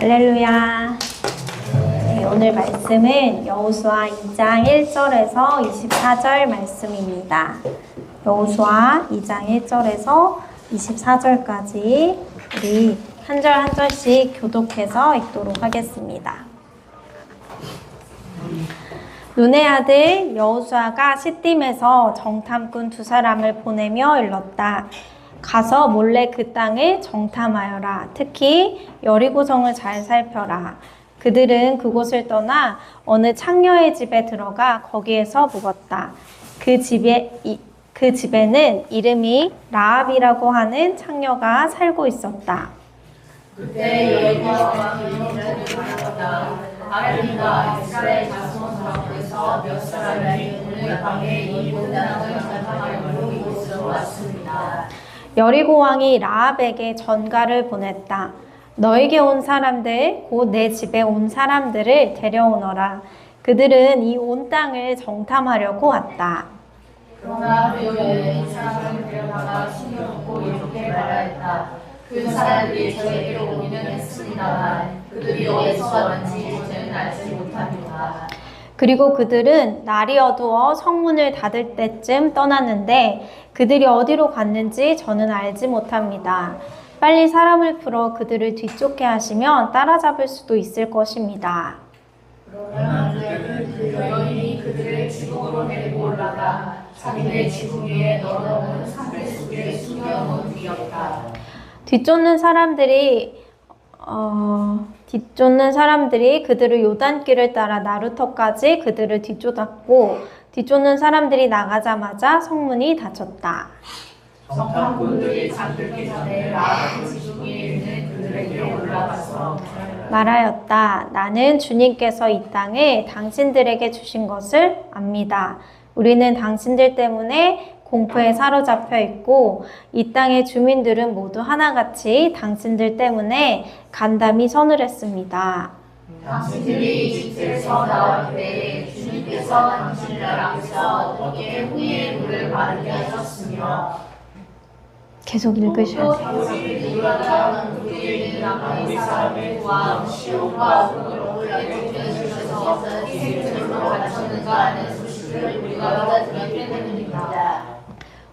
할렐루야. 네, 오늘 말씀은 여호수아 2장 1절에서 24절 말씀입니다. 여호수아 2장 1절에서 24절까지 우리 한 절 한 절씩 교독해서 읽도록 하겠습니다. 눈의 아들 여호수아가 시딤에서 정탐꾼 2사람을 보내며 일렀다. 가서 몰래 그 땅을 정탐하여라. 특히 여리고성을 잘 살펴라. 그들은 그곳을 떠나 어느 창녀의 집에 들어가 거기에서 묵었다. 그 집에는 이름이 라합이라고 하는 창녀가 살고 있었다. 그때 여리고 왕이 이르되 말하였다. 아벨과 이스라엘 자손 가운데서 몇 사람이 오늘 밤에 이 온 땅을 정탐하려고 이곳으로 왔습니다. 여리고 왕이 라합에게 전가를 보냈다. 너에게 온 사람들, 곧 내 집에 온 사람들을 데려오너라. 그들은 이 온 땅을 정탐하려고 왔다. 그러나 그의 이 사람을 데려다가 숨겨놓고 이렇게 말하였다. 그 사람들이 저에게로 오기는 했습니다만 그들이 어디서 왔는지 저는 알지 못합니다. 그리고 그들은 날이 어두워 성문을 닫을 때쯤 떠났는데 그들이 어디로 갔는지 저는 알지 못합니다. 빨리 사람을 풀어 그들을 뒤쫓게 하시면 따라잡을 수도 있을 것입니다. 그러나 그 여인이 그들을 지붕으로 데리고 올라가 자기네 지붕 위에 널어놓은 상대 속에 숨겨놓은 뒤였다. 뒤쫓는 사람들이 그들을 요단길을 따라 나루터까지 그들을 뒤쫓았고 뒤쫓는 사람들이 나가자마자 성문이 닫혔다. 정탐꾼들이 잠들기 전에 라합 지붕 위에 있는 그들에게 올라가서 말하였다. 나는 주님께서 이 땅을 당신들에게 주신 것을 압니다. 우리는 당신들 때문에 공포에 사로잡혀 있고 이 땅의 주민들은 모두 하나같이 당신들 때문에 간담이 서늘했습니다. 당신들이 이집트에서 나올 때에 주님께서 당신들 앞에서 어떻게 홍해의 물을 마르게 하셨으며 계속 읽으셔야 돼요. 우리 누라가 우리에 있는 남한 사람을 구하 시온과 오금으로 내주셔서 이집트로 가셨는가 하는 소식을 우리가 들었기 때문입니다.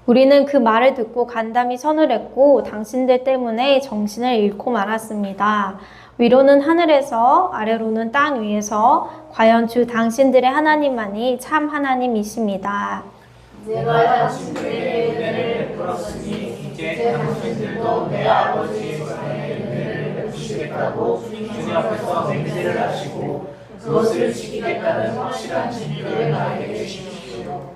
우리는 그 말을 듣고 간담이 서늘했고 당신들 때문에 정신을 잃고 말았습니다. 위로는 하늘에서 아래로는 땅 위에서 과연 주 당신들의 하나님만이 참 하나님이십니다. 내가 당신들의 은혜를 베풀었으니 이제 당신들도 내 아버지 이스라엘의 은혜를 베푸시겠다고 주님 앞에서 맹세를 하시고 그것을 지키겠다는 확실한 증거를 나에게 주십시오.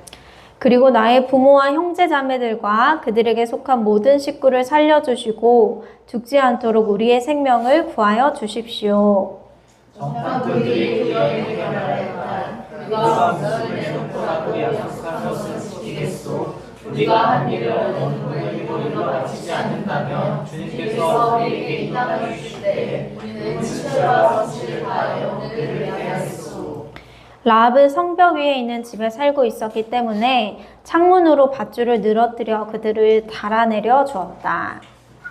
그리고 나의 부모와 형제 자매들과 그들에게 속한 모든 식구를 살려주시고 죽지 않도록 우리의 생명을 구하여 주십시오. 정탐꾼들이 그 여인에게 말하였다. 그가 무엇을 내놓고라도 약속한 것을 지키겠소. 우리가 한 일을 어느 누구에게도 이뤄바치지 않는다면 주님께서 우리에게 이 땅을 주실 때 우리는 신체와 성실을 다하여 그들을 위하였소. 라합은 성벽 위에 있는 집에 살고 있었기 때문에 창문으로 밧줄을 늘어뜨려 그들을 달아내려 주었다.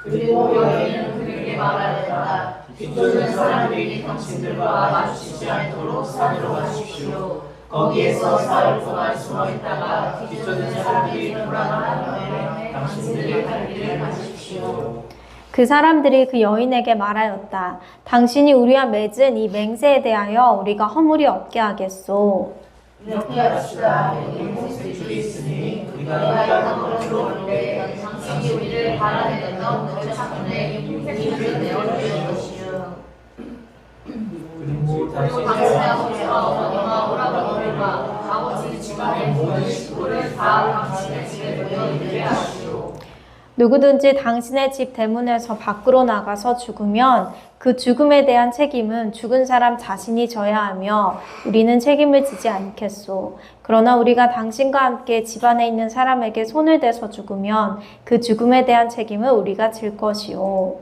그리고 여인은 그들에게 말하였다. 뒤쫓는 사람들이 당신들과 마주치지 않도록 산으로 가십시오. 거기에서 사흘 동안 숨어 있다가 뒤쫓는 사람들이 돌아가는 후에 당신들이 갈 길을 가십시오. 그 사람들이 그 여인에게 말하였다. 당신이 우리와 맺은 이 맹세에 대하여 우리가 허물이 없게 하겠소. 이렇게 합시다. 여기 모세의 줄이 있으니 우리가 이 땅으로 들어올 때 당신이 우리를 달아내던 그 창문에 힘을 내어주실 것이요. 그리고 당신의 아버지와 어머니와 오라버니와 아버지 집안의 모든 식구를 다 당신의 집에 모여 있게 하시오. 누구든지 당신의 집 대문에서 밖으로 나가서 죽으면 그 죽음에 대한 책임은 죽은 사람 자신이 져야 하며 우리는 책임을 지지 않겠소. 그러나 우리가 당신과 함께 집안에 있는 사람에게 손을 대서 죽으면 그 죽음에 대한 책임은 우리가 질 것이오.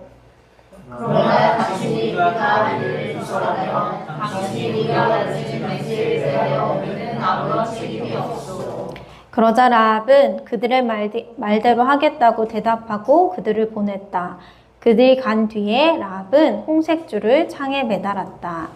그러나 당신이 우리가 우리를 부설하며 당신이 우리가 가진 맹세에 대하여 우리는 아무런 책임이 없소. 그러자 라합은 그들의 말대로 하겠다고 대답하고 그들을 보냈다. 그들이 간 뒤에 라합은 홍색줄을 창에 매달았다.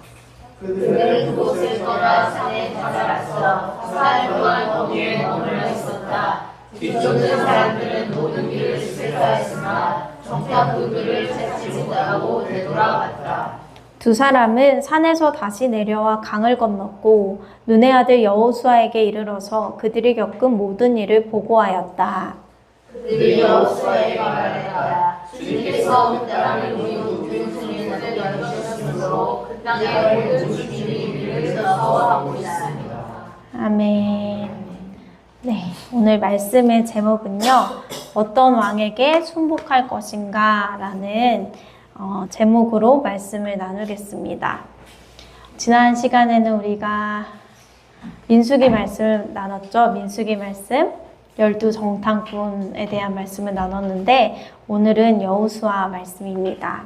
그들은 그곳을 떠나 산에 다다랐어. 사흘 동안 거기에 머물러 있었다. 뒤쫓는 사람들은 모든 길을 실패하였으나 정탐꾼들을 찾지 못하고 되돌아갔다. 두 사람은 산에서 다시 내려와 강을 건넜고 눈의 아들 여호수아에게 이르러서 그들이 겪은 모든 일을 보고하였다. 그들이 여호수아에게 말하였다. 주님께서 그 땅을 우리 모든 승리자를 열어주심으로 그 땅의 모든 주민이 우리를 즐거워하고 있습니다. 아멘. 네, 오늘 말씀의 제목은요. 어떤 왕에게 순복할 것인가 라는 제목으로 말씀을 나누겠습니다. 지난 시간에는 우리가 민수기 말씀을 나눴죠. 민수기 말씀 12정탐꾼에 대한 말씀을 나눴는데 오늘은 여호수아 말씀입니다.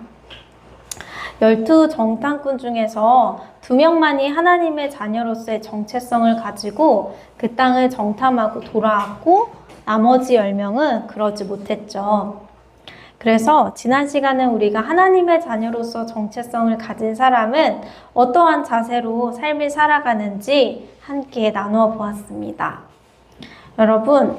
12정탐꾼 중에서 2명만이 하나님의 자녀로서의 정체성을 가지고 그 땅을 정탐하고 돌아왔고 나머지 10명은 그러지 못했죠. 그래서 지난 시간에 우리가 하나님의 자녀로서 정체성을 가진 사람은 어떠한 자세로 삶을 살아가는지 함께 나누어 보았습니다. 여러분,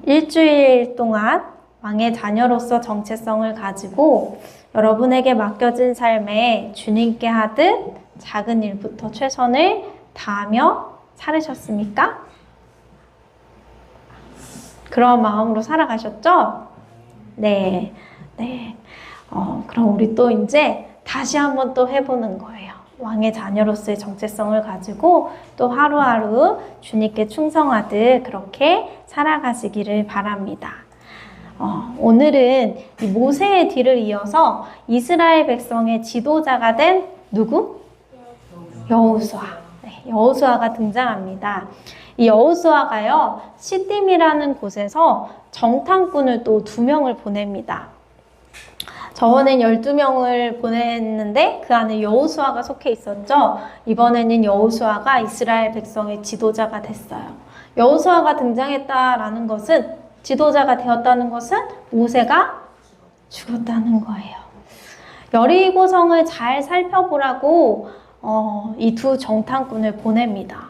일주일 동안 왕의 자녀로서 정체성을 가지고 여러분에게 맡겨진 삶에 주님께 하듯 작은 일부터 최선을 다하며 살으셨습니까? 그런 마음으로 살아가셨죠? 네. 그럼 우리 또 이제 다시 한번 또 해보는 거예요. 왕의 자녀로서의 정체성을 가지고 또 하루하루 주님께 충성하듯 그렇게 살아가시기를 바랍니다. 오늘은 이 모세의 뒤를 이어서 이스라엘 백성의 지도자가 된 누구? 여호수아. 네, 여호수아가 등장합니다. 이 여호수아가요, 시딤이라는 곳에서 정탐꾼을 또 2명을 보냅니다. 저번엔 12명을 보냈는데 그 안에 여호수아가 속해 있었죠. 이번에는 여호수아가 이스라엘 백성의 지도자가 됐어요. 여호수아가 등장했다라는 것은, 지도자가 되었다는 것은 모세가 죽었다는 거예요. 여리고성을 잘 살펴보라고 이 2 정탐꾼을 보냅니다.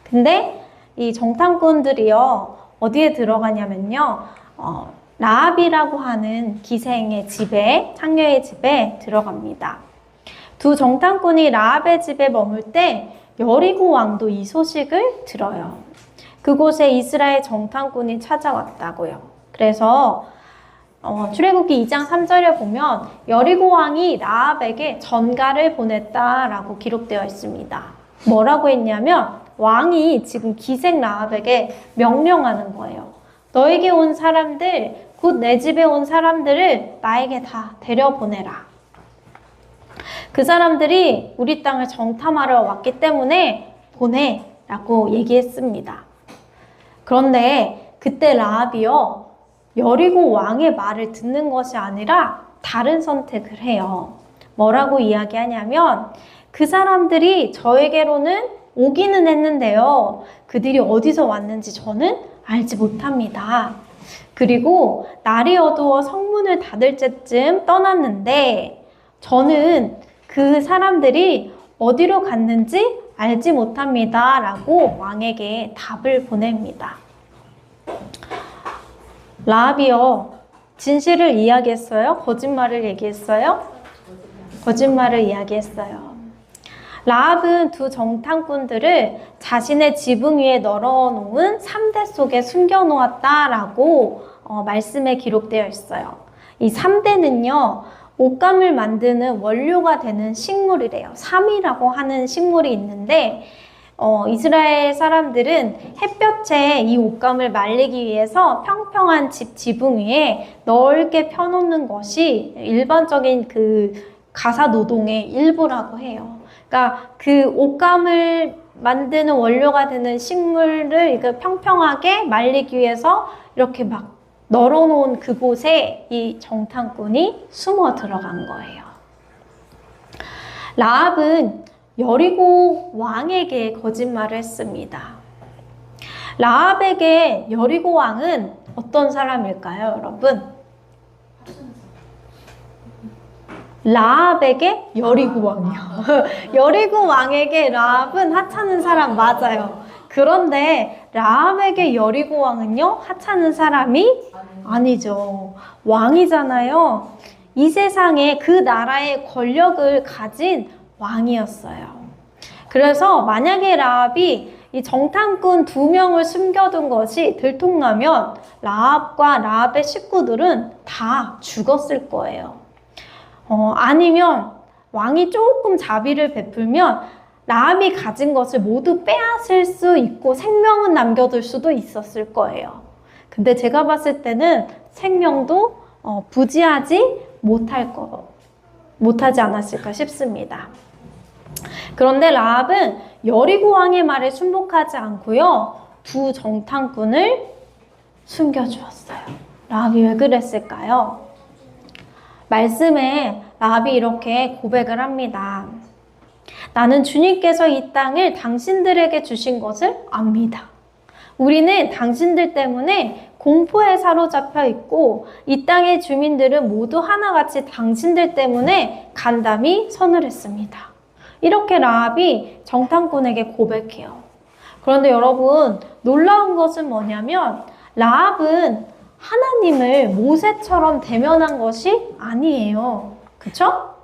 근데 이 정탐꾼들이요, 어디에 들어가냐면요, 라합이라고 하는 기생의 집에, 창녀의 집에 들어갑니다. 2 정탐꾼이 라합의 집에 머물 때 여리고 왕도 이 소식을 들어요. 그곳에 이스라엘 정탐꾼이 찾아왔다고요. 그래서 출애굽기 2장 3절에 보면 여리고 왕이 라합에게 전가를 보냈다라고 기록되어 있습니다. 뭐라고 했냐면 왕이 지금 기생 라합에게 명령하는 거예요. 너에게 온 사람들, 곧 내 집에 온 사람들을 나에게 다 데려보내라. 그 사람들이 우리 땅을 정탐하러 왔기 때문에 보내라고 얘기했습니다. 그런데 그때 라합이요, 여리고 왕의 말을 듣는 것이 아니라 다른 선택을 해요. 뭐라고 이야기하냐면 그 사람들이 저에게로는 오기는 했는데요, 그들이 어디서 왔는지 저는 알지 못합니다. 그리고 날이 어두워 성문을 닫을 때쯤 떠났는데 저는 그 사람들이 어디로 갔는지 알지 못합니다 라고 왕에게 답을 보냅니다. 라합이요, 진실을 이야기했어요? 거짓말을 얘기했어요? 거짓말을 이야기했어요. 라합은 2 정탐꾼들을 자신의 지붕 위에 널어놓은 3대 속에 숨겨놓았다라고 말씀에 기록되어 있어요. 이 3대는요, 옷감을 만드는 원료가 되는 식물이래요. 삼이라고 하는 식물이 있는데 이스라엘 사람들은 햇볕에 이 옷감을 말리기 위해서 평평한 집 지붕 위에 넓게 펴놓는 것이 일반적인 그 가사 노동의 일부라고 해요. 그러니까 그 옷감을 만드는 원료가 되는 식물을 이렇게 평평하게 말리기 위해서 이렇게 막 널어놓은 그곳에 이 정탐꾼이 숨어 들어간 거예요. 라합은 여리고 왕에게 거짓말을 했습니다. 라합에게 여리고 왕은 어떤 사람일까요, 여러분? 라합에게 여리고 왕이요. 여리고 왕에게 라합은 하찮은 사람 맞아요. 그런데 라합에게 여리고 왕은요, 하찮은 사람이 아니죠. 왕이잖아요. 이 세상에 그 나라의 권력을 가진 왕이었어요. 그래서 만약에 라합이 이 정탐꾼 2명을 숨겨둔 것이 들통나면 라합과 라합의 식구들은 다 죽었을 거예요. 아니면 왕이 조금 자비를 베풀면 라합이 가진 것을 모두 빼앗을 수 있고 생명은 남겨둘 수도 있었을 거예요. 근데 제가 봤을 때는 생명도 부지하지 못하지 않았을까 싶습니다. 그런데 라합은 여리고 왕의 말에 순복하지 않고요, 2 정탐꾼을 숨겨주었어요. 라합이 왜 그랬을까요? 말씀에 라합이 이렇게 고백을 합니다. 나는 주님께서 이 땅을 당신들에게 주신 것을 압니다. 우리는 당신들 때문에 공포에 사로잡혀 있고 이 땅의 주민들은 모두 하나같이 당신들 때문에 간담이 서늘했습니다. 이렇게 라합이 정탐꾼에게 고백해요. 그런데 여러분, 놀라운 것은 뭐냐면 라합은 하나님을 모세처럼 대면한 것이 아니에요. 그쵸?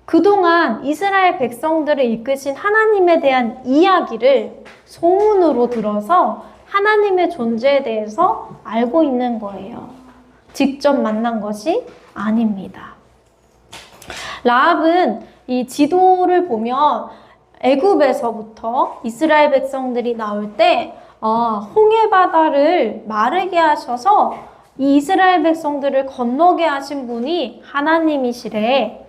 그동안 이스라엘 백성들을 이끄신 하나님에 대한 이야기를 소문으로 들어서 하나님의 존재에 대해서 알고 있는 거예요. 직접 만난 것이 아닙니다. 라합은 이 지도를 보면 애굽에서부터 이스라엘 백성들이 나올 때 홍해 바다를 마르게 하셔서 이 이스라엘 백성들을 건너게 하신 분이 하나님이시래.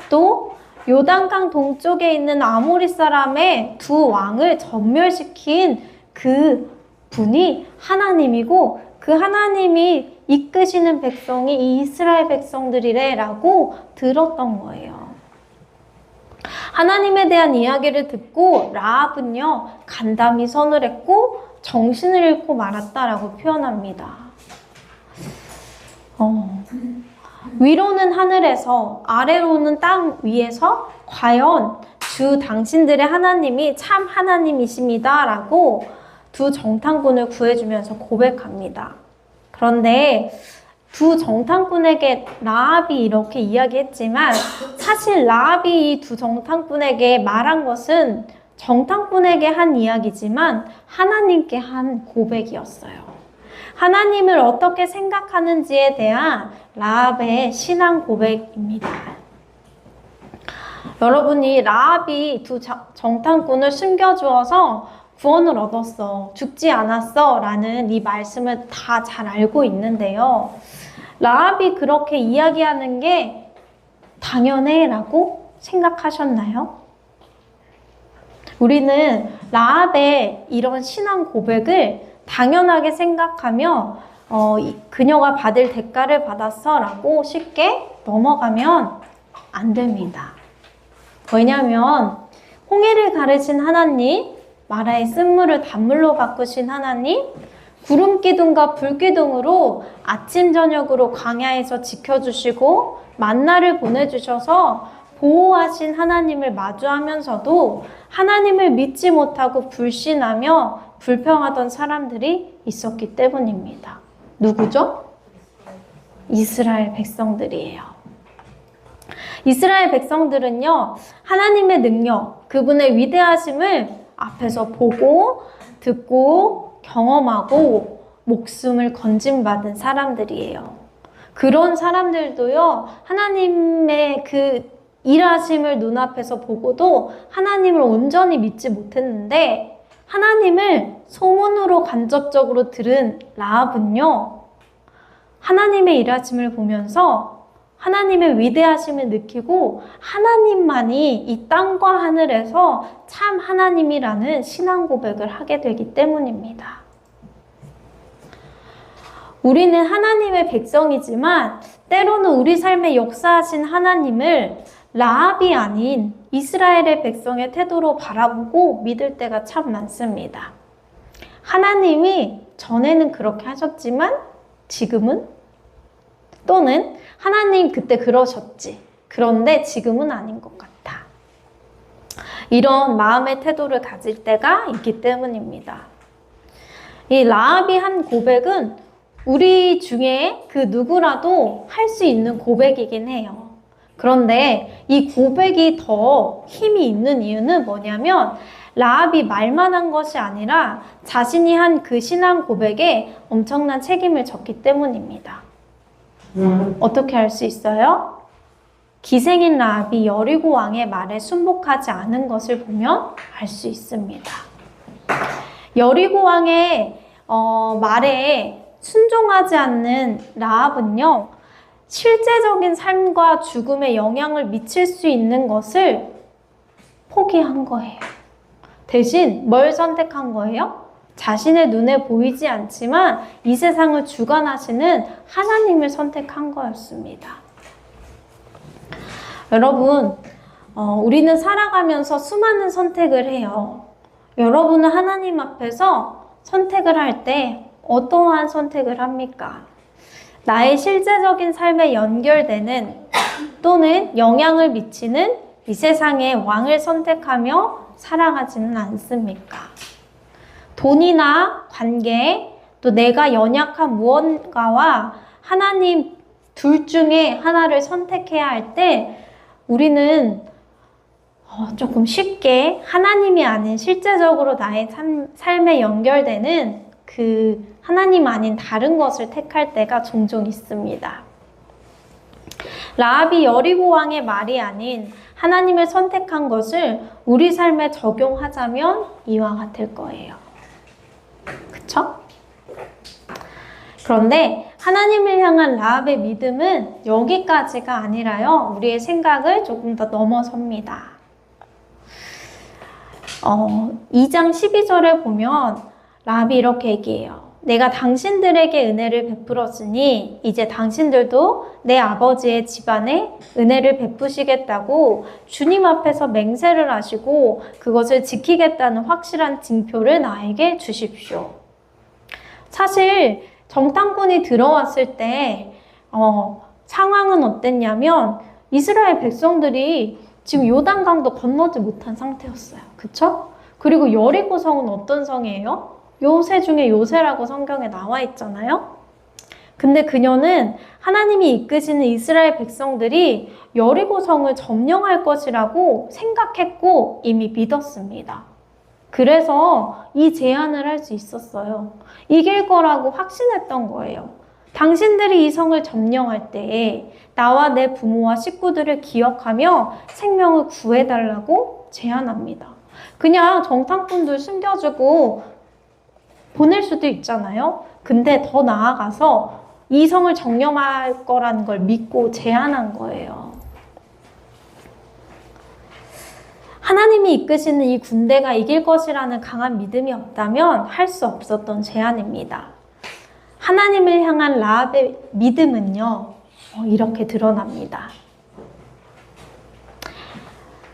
또 요단강 동쪽에 있는 아모리 사람의 2 왕을 전멸시킨 그 분이 하나님이고 그 하나님이 이끄시는 백성이 이 이스라엘 백성들이래 라고 들었던 거예요. 하나님에 대한 이야기를 듣고 라합은요, 간담이 서늘했고 정신을 잃고 말았다라고 표현합니다. 위로는 하늘에서 아래로는 땅 위에서 과연 주 당신들의 하나님이 참 하나님이십니다 라고 2 정탐꾼을 구해주면서 고백합니다. 그런데 2 정탐꾼에게 라합이 이렇게 이야기했지만 사실 라합이 이 2 정탐꾼에게 말한 것은 정탐꾼에게 한 이야기지만 하나님께 한 고백이었어요. 하나님을 어떻게 생각하는지에 대한 라합의 신앙 고백입니다. 여러분이 라합이 2 정탐꾼을 숨겨주어서 구원을 얻었어, 죽지 않았어 라는 이 말씀을 다 잘 알고 있는데요. 라합이 그렇게 이야기하는 게 당연해 라고 생각하셨나요? 우리는 라합의 이런 신앙 고백을 당연하게 생각하며 그녀가 받을 대가를 받았어 라고 쉽게 넘어가면 안 됩니다. 왜냐하면 홍해를 가르신 하나님, 마라의 쓴물을 단물로 바꾸신 하나님, 구름기둥과 불기둥으로 아침 저녁으로 광야에서 지켜주시고 만나를 보내주셔서 보호하신 하나님을 마주하면서도 하나님을 믿지 못하고 불신하며 불평하던 사람들이 있었기 때문입니다. 누구죠? 이스라엘 백성들이에요. 이스라엘 백성들은요, 하나님의 능력, 그분의 위대하심을 앞에서 보고 듣고 경험하고 목숨을 건짐받은 사람들이에요. 그런 사람들도요, 하나님의 그 일하심을 눈앞에서 보고도 하나님을 온전히 믿지 못했는데 하나님을 소문으로 간접적으로 들은 라합은요, 하나님의 일하심을 보면서 하나님의 위대하심을 느끼고 하나님만이 이 땅과 하늘에서 참 하나님이라는 신앙 고백을 하게 되기 때문입니다. 우리는 하나님의 백성이지만 때로는 우리 삶에 역사하신 하나님을 라합이 아닌 이스라엘의 백성의 태도로 바라보고 믿을 때가 참 많습니다. 하나님이 전에는 그렇게 하셨지만 지금은? 또는 하나님 그때 그러셨지. 그런데 지금은 아닌 것 같아. 이런 마음의 태도를 가질 때가 있기 때문입니다. 이 라합이 한 고백은 우리 중에 그 누구라도 할 수 있는 고백이긴 해요. 그런데 이 고백이 더 힘이 있는 이유는 뭐냐면 라합이 말만 한 것이 아니라 자신이 한 그 신앙 고백에 엄청난 책임을 졌기 때문입니다. 어떻게 할 수 있어요? 기생인 라합이 여리고 왕의 말에 순복하지 않은 것을 보면 알 수 있습니다. 여리고 왕의 말에 순종하지 않는 라합은요, 실제적인 삶과 죽음에 영향을 미칠 수 있는 것을 포기한 거예요. 대신 뭘 선택한 거예요? 자신의 눈에 보이지 않지만 이 세상을 주관하시는 하나님을 선택한 거였습니다. 여러분, 우리는 살아가면서 수많은 선택을 해요. 여러분은 하나님 앞에서 선택을 할 때 어떠한 선택을 합니까? 나의 실제적인 삶에 연결되는 또는 영향을 미치는 이 세상의 왕을 선택하며 살아가지는 않습니까? 돈이나 관계, 또 내가 연약한 무언가와 하나님 둘 중에 하나를 선택해야 할 때 우리는 조금 쉽게 하나님이 아닌 실제적으로 나의 삶에 연결되는 그 하나님 아닌 다른 것을 택할 때가 종종 있습니다. 라합이 여리고 왕의 말이 아닌 하나님을 선택한 것을 우리 삶에 적용하자면 이와 같을 거예요. 그쵸? 그런데 하나님을 향한 라합의 믿음은 여기까지가 아니라요. 우리의 생각을 조금 더 넘어섭니다. 2장 12절에 보면 라합이 이렇게 얘기해요. 내가 당신들에게 은혜를 베풀었으니 이제 당신들도 내 아버지의 집안에 은혜를 베푸시겠다고 주님 앞에서 맹세를 하시고 그것을 지키겠다는 확실한 징표를 나에게 주십시오. 사실 정탐꾼이 들어왔을 때 상황은 어땠냐면 이스라엘 백성들이 지금 요단강도 건너지 못한 상태였어요. 그쵸? 그리고 여리고 성은 어떤 성이에요? 요새 중에 요새라고 성경에 나와 있잖아요. 근데 그녀는 하나님이 이끄시는 이스라엘 백성들이 여리고 성을 점령할 것이라고 생각했고 이미 믿었습니다. 그래서 이 제안을 할 수 있었어요. 이길 거라고 확신했던 거예요. 당신들이 이 성을 점령할 때에 나와 내 부모와 식구들을 기억하며 생명을 구해달라고 제안합니다. 그냥 정탐꾼들 숨겨주고 보낼 수도 있잖아요. 근데 더 나아가서 이 성을 점령할 거라는 걸 믿고 제안한 거예요. 하나님이 이끄시는 이 군대가 이길 것이라는 강한 믿음이 없다면 할 수 없었던 제안입니다. 하나님을 향한 라합의 믿음은요, 이렇게 드러납니다.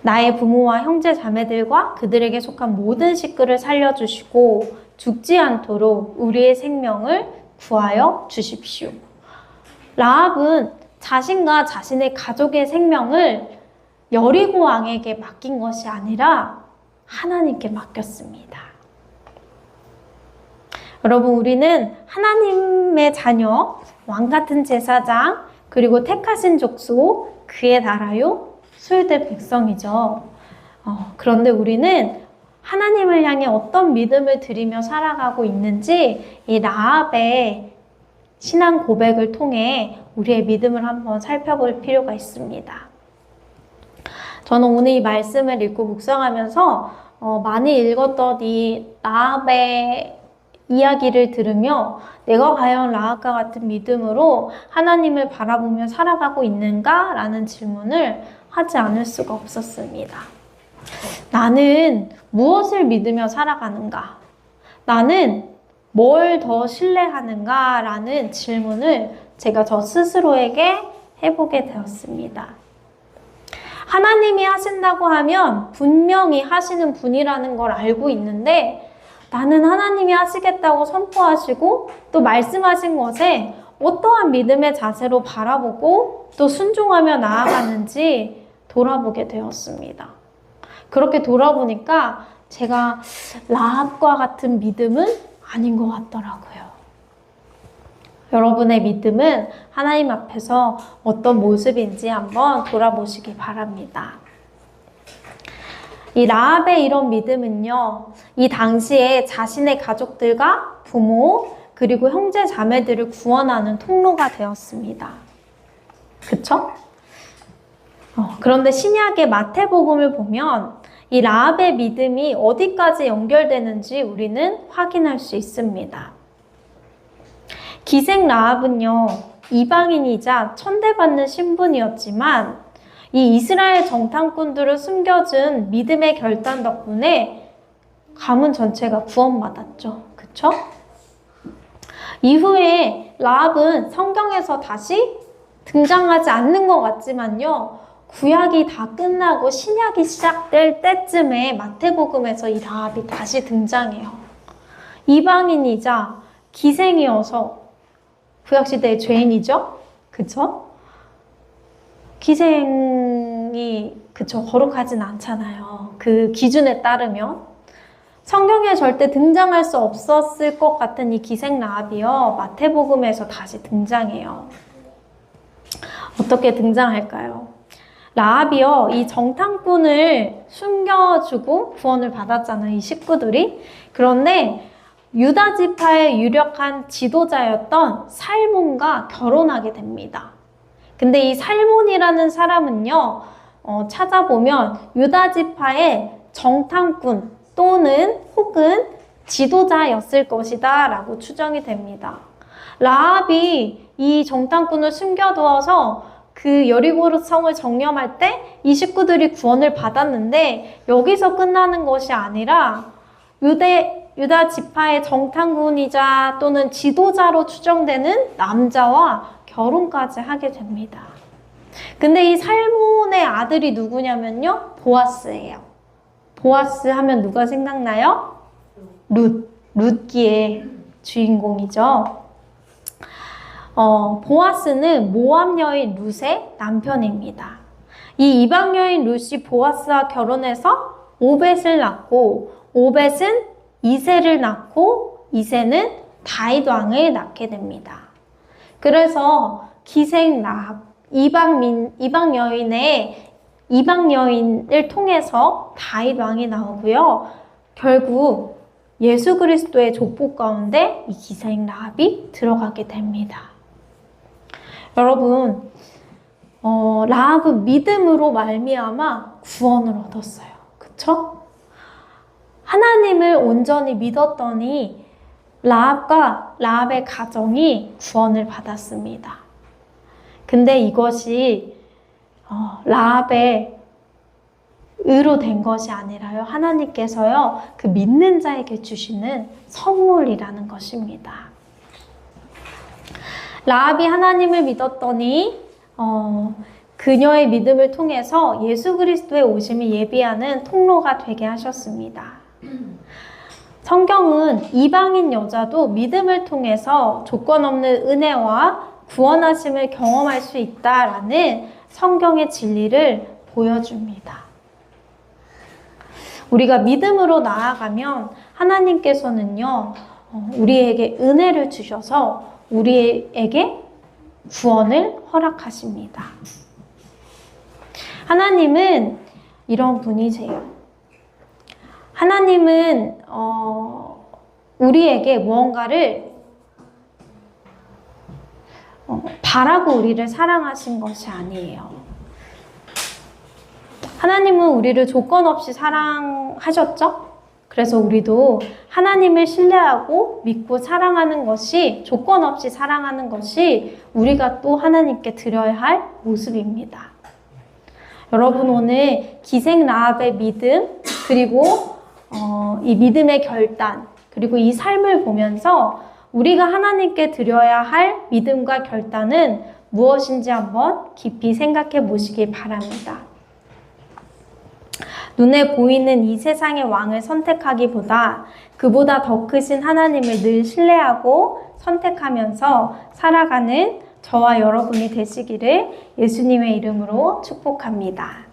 나의 부모와 형제 자매들과 그들에게 속한 모든 식구를 살려주시고 죽지 않도록 우리의 생명을 구하여 주십시오. 라합은 자신과 자신의 가족의 생명을 여리고 왕에게 맡긴 것이 아니라 하나님께 맡겼습니다. 여러분, 우리는 하나님의 자녀, 왕같은 제사장, 그리고 택하신 족속, 그의 나라요, 소유될 백성이죠. 그런데 우리는 하나님을 향해 어떤 믿음을 드리며 살아가고 있는지 이 라합의 신앙 고백을 통해 우리의 믿음을 한번 살펴볼 필요가 있습니다. 저는 오늘 이 말씀을 읽고 묵상하면서 많이 읽었던 이 라합의 이야기를 들으며 내가 과연 라합과 같은 믿음으로 하나님을 바라보며 살아가고 있는가? 라는 질문을 하지 않을 수가 없었습니다. 나는 무엇을 믿으며 살아가는가? 나는 뭘 더 신뢰하는가? 라는 질문을 제가 저 스스로에게 해보게 되었습니다. 하나님이 하신다고 하면 분명히 하시는 분이라는 걸 알고 있는데 나는 하나님이 하시겠다고 선포하시고 또 말씀하신 것에 어떠한 믿음의 자세로 바라보고 또 순종하며 나아가는지 돌아보게 되었습니다. 그렇게 돌아보니까 제가 라합과 같은 믿음은 아닌 것 같더라고요. 여러분의 믿음은 하나님 앞에서 어떤 모습인지 한번 돌아보시기 바랍니다. 이 라합의 이런 믿음은요, 이 당시에 자신의 가족들과 부모 그리고 형제 자매들을 구원하는 통로가 되었습니다. 그쵸? 그런데 신약의 마태복음을 보면 이 라합의 믿음이 어디까지 연결되는지 우리는 확인할 수 있습니다. 기생 라합은요, 이방인이자 천대받는 신분이었지만 이 이스라엘 정탐꾼들을 숨겨준 믿음의 결단 덕분에 가문 전체가 구원받았죠. 그쵸? 이후에 라합은 성경에서 다시 등장하지 않는 것 같지만요, 구약이 다 끝나고 신약이 시작될 때쯤에 마태복음에서 이 라합이 다시 등장해요. 이방인이자 기생이어서 구약시대의 죄인이죠? 그쵸? 기생이 거룩하진 않잖아요. 그 기준에 따르면. 성경에 절대 등장할 수 없었을 것 같은 이 기생 라합이요, 마태복음에서 다시 등장해요. 어떻게 등장할까요? 라합이요, 이 정탐꾼을 숨겨주고 구원을 받았잖아요, 이 식구들이. 그런데 유다 지파의 유력한 지도자였던 살몬과 결혼하게 됩니다. 근데 이 살몬이라는 사람은요, 찾아보면 유다 지파의 정탐꾼 또는 혹은 지도자였을 것이다 라고 추정이 됩니다. 라합이 이 정탐꾼을 숨겨두어서 그 여리고 성을 정령할 때 이 식구들이 구원을 받았는데, 여기서 끝나는 것이 아니라 유다 지파의 정탐꾼이자 또는 지도자로 추정되는 남자와 결혼까지 하게 됩니다. 근데 이 살몬의 아들이 누구냐면요, 보아스예요. 보아스 하면 누가 생각나요? 룻기의 주인공이죠. 보아스는 모압 여인 룻의 남편입니다. 이 이방 여인 룻이 보아스와 결혼해서 오벳을 낳고, 오벳은 이새를 낳고, 이새는 다윗 왕을 낳게 됩니다. 그래서 기생 라합, 이방 여인을 통해서 다윗 왕이 나오고요. 결국 예수 그리스도의 족보 가운데 이 기생 라합이 들어가게 됩니다. 여러분, 라합은 믿음으로 말미암아 구원을 얻었어요. 그쵸? 하나님을 온전히 믿었더니 라합과 라합의 가정이 구원을 받았습니다. 근데 이것이 라합의 의로 된 것이 아니라요, 하나님께서요, 그 믿는 자에게 주시는 선물이라는 것입니다. 라합이 하나님을 믿었더니 그녀의 믿음을 통해서 예수 그리스도의 오심을 예비하는 통로가 되게 하셨습니다. 성경은 이방인 여자도 믿음을 통해서 조건 없는 은혜와 구원하심을 경험할 수 있다라는 성경의 진리를 보여줍니다. 우리가 믿음으로 나아가면 하나님께서는요, 우리에게 은혜를 주셔서 우리에게 구원을 허락하십니다. 하나님은 이런 분이세요. 하나님은 우리에게 무언가를 바라고 우리를 사랑하신 것이 아니에요. 하나님은 우리를 조건 없이 사랑하셨죠? 그래서 우리도 하나님을 신뢰하고 믿고 사랑하는 것이, 조건 없이 사랑하는 것이 우리가 또 하나님께 드려야 할 모습입니다. 여러분, 오늘 기생 라합의 믿음, 그리고 이 믿음의 결단, 그리고 이 삶을 보면서 우리가 하나님께 드려야 할 믿음과 결단은 무엇인지 한번 깊이 생각해 보시기 바랍니다. 눈에 보이는 이 세상의 왕을 선택하기보다 그보다 더 크신 하나님을 늘 신뢰하고 선택하면서 살아가는 저와 여러분이 되시기를 예수님의 이름으로 축복합니다.